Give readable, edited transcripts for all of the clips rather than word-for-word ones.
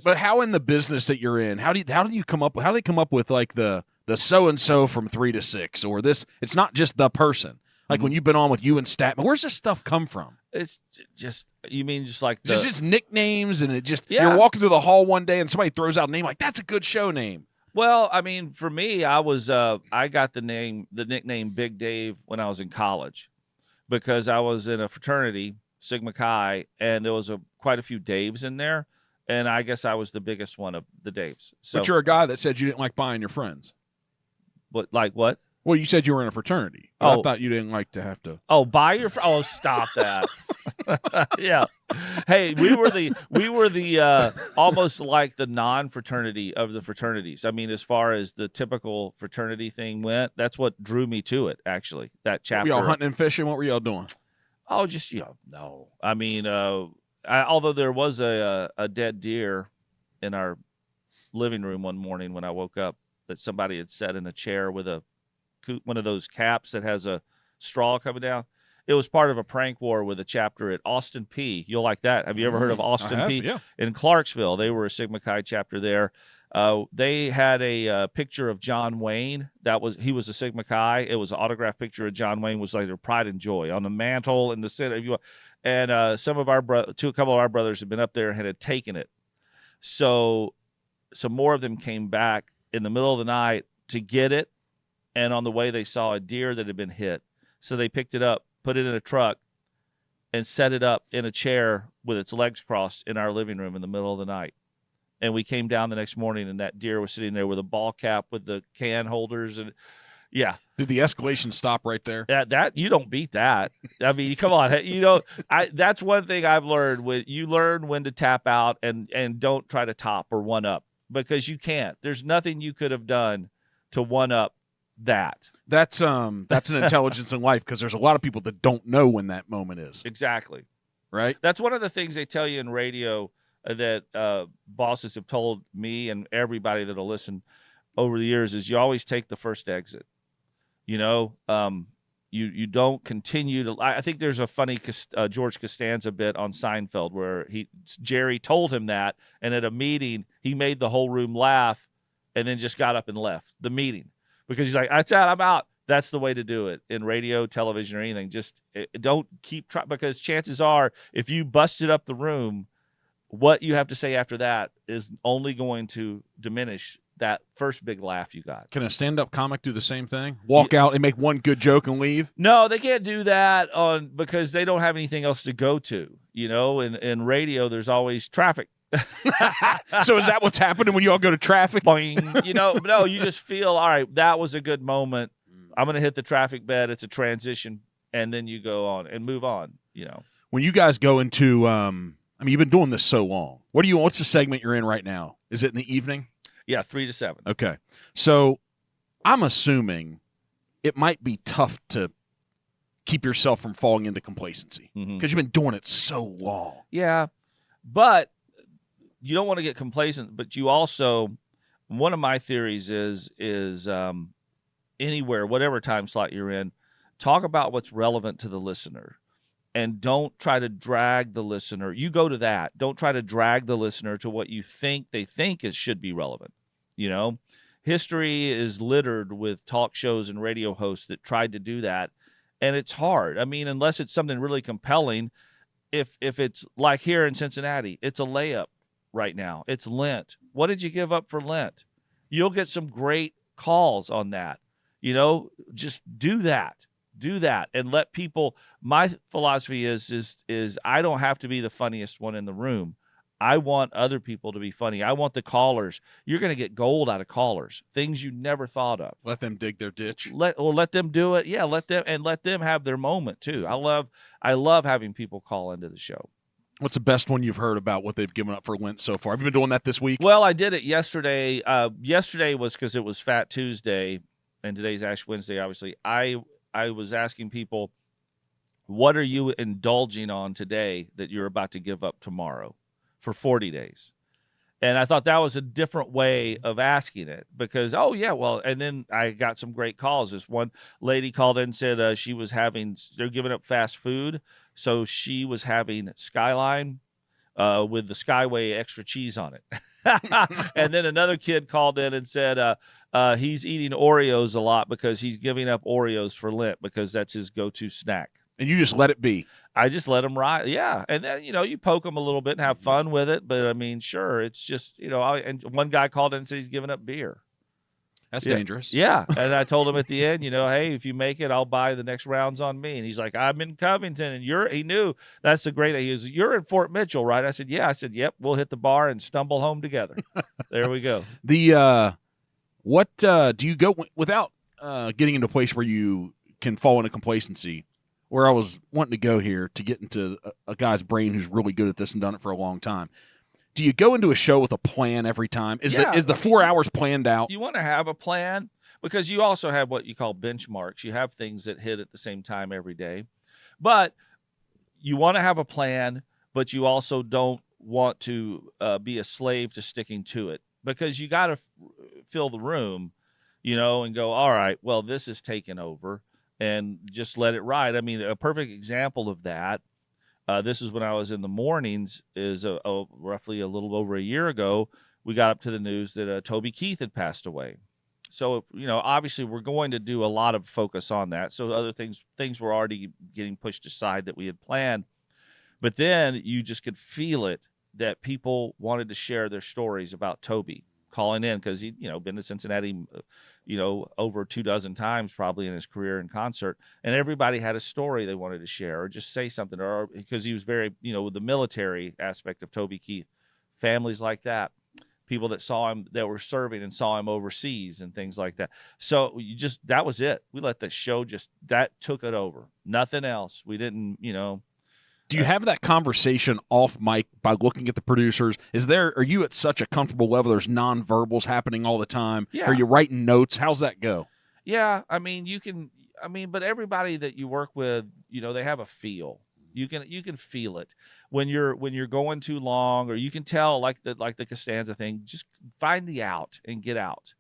But how in the business that you're in, how do you come up? How do they come up with like the so and so from 3 to 6 or this? It's not just the person. Like when you've been on with you and Statman, where's this stuff come from? It's just just like Just it's nicknames, and it just Yeah. you're walking through the hall one day and somebody throws out a name like that's a good show name. Well, I mean, for me, I got the nickname Big Dave when I was in college because I was in a fraternity, Sigma Chi, and there was quite a few Daves in there, and I guess I was the biggest one of the Daves. So, But you're a guy that said you didn't like buying your friends. what? Well, you said you were in a fraternity. I thought you didn't like to have to. Oh, buy your. Stop that. Yeah. Hey, we were the almost like the non-fraternity of the fraternities. I mean, as far as the typical fraternity thing went, that's what drew me to it. Actually, that chapter. Were y'all hunting and fishing? What were y'all doing? Oh, just no. I mean, although there was a dead deer in our living room one morning when I woke up that somebody had set in a chair with one of those caps that has a straw coming down. It was part of a prank war with a chapter at Austin P. You'll like that. Have you ever heard of Austin P? Yeah. In Clarksville, they were a Sigma Chi chapter there. They had a picture of John Wayne. He was a Sigma Chi. It was an autographed picture of John Wayne. Was like their pride and joy on the mantle in the center. And some of a couple of our brothers had been up there and had taken it. So some more of them came back in the middle of the night to get it. And on the way, they saw a deer that had been hit. So they picked it up, put it in a truck, and set it up in a chair with its legs crossed in our living room in the middle of the night. And we came down the next morning, and that deer was sitting there with a ball cap with the can holders. And yeah. Did the escalation stop right there? That you don't beat that. I mean, come on. That's one thing I've learned. You learn when to tap out and don't try to top or one up because you can't. There's nothing you could have done to one up that. That's an intelligence in life because there's a lot of people that don't know when that moment is. Exactly. Right? That's one of the things they tell you in radio that bosses have told me and everybody that'll listen over the years is you always take the first exit. You don't continue to. I think there's a funny George Costanza bit on Seinfeld where Jerry told him that, and at a meeting he made the whole room laugh, and then just got up and left the meeting. Because he's like, that's it, I'm out. That's the way to do it in radio, television, or anything. Just don't keep trying because chances are if you busted up the room, what you have to say after that is only going to diminish that first big laugh you got. Can a stand-up comic do the same thing? Walk out and make one good joke and leave? No, they can't do that because they don't have anything else to go to. In radio, there's always traffic. So is that what's happening when you all go to traffic? Boing, no, you just feel, all right, that was a good moment. I'm going to hit the traffic bed. It's a transition. And then you go on and move on, When you guys go into, you've been doing this so long. What's the segment you're in right now? Is it in the evening? Yeah, 3 to 7. Okay. So I'm assuming it might be tough to keep yourself from falling into complacency because you've been doing it so long. Yeah, but you don't want to get complacent, but you also, one of my theories is anywhere, whatever time slot you're in, talk about what's relevant to the listener and don't try to drag the listener. You go to that. Don't try to drag the listener to what you think they think it should be relevant. History is littered with talk shows and radio hosts that tried to do that. And it's hard. I mean, unless it's something really compelling, if it's like here in Cincinnati, it's a layup. Right now, it's Lent. What did you give up for Lent? You'll get some great calls on that. Just do that. And let people. My philosophy is I don't have to be the funniest one in the room. I want other people to be funny. I want the callers. You're going to get gold out of callers. Things you never thought of. Let them dig their ditch. Let them do it. Yeah, let them have their moment too. I love having people call into the show. What's the best one you've heard about what they've given up for Lent so far? Have you been doing that this week? Well, I did it yesterday. Yesterday was because it was Fat Tuesday, and today's Ash Wednesday, obviously. I was asking people, what are you indulging on today that you're about to give up tomorrow for 40 days? And I thought that was a different way of asking it because, and then I got some great calls. This one lady called in and said they're giving up fast food. So she was having Skyline with the Skyway extra cheese on it. And then another kid called in and said he's eating Oreos a lot because he's giving up Oreos for Lent because that's his go-to snack. And you just let it be. I just let him ride. Yeah. And then, you poke him a little bit and have fun with it. But I mean, sure. It's just, and one guy called in and said he's giving up beer. That's dangerous. Yeah. And I told him at the end, hey, if you make it, I'll buy the next rounds on me. And he's like, I'm in Covington. And he knew that's the great thing. You're in Fort Mitchell, right? I said, yeah. I said, yep, we'll hit the bar and stumble home together. There we go. What do you go without getting into a place where you can fall into complacency? Where I was wanting to go here to get into a guy's brain who's really good at this and done it for a long time. Do you go into a show with a plan every time? Is the 4 hours planned out? You want to have a plan because you also have what you call benchmarks. You have things that hit at the same time every day. But you want to have a plan, but you also don't want to be a slave to sticking to it because you got to fill the room, and go, all right, well, this is taken over. And just let it ride. I mean, a perfect example of that, this is when I was in the mornings, is roughly a little over a year ago, we got up to the news that Toby Keith had passed away. So, obviously we're going to do a lot of focus on that. So other things were already getting pushed aside that we had planned. But then you just could feel it that people wanted to share their stories about Toby calling in because he'd, been to Cincinnati, over 24 times probably in his career in concert. And everybody had a story they wanted to share or just say something, or because he was very, with the military aspect of Toby Keith, families like that, people that saw him, that were serving and saw him overseas and things like that. So that was it. We let the show that took it over. Nothing else. We didn't, Do you have that conversation off mic by looking at the producers? Are you at such a comfortable level there's nonverbals happening all the time? Yeah. Are you writing notes? How's that go? Yeah, but everybody that you work with, they have a feel. You can feel it when you're going too long, or you can tell like the Costanza thing, just find the out and get out.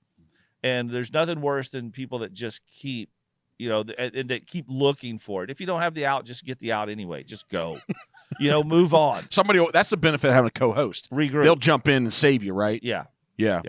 And there's nothing worse than people that just keep and that keep looking for it. If you don't have the out, just get the out anyway. Just go, move on. That's the benefit of having a co-host. Regroup. They'll jump in and save you, right? Yeah. Yeah.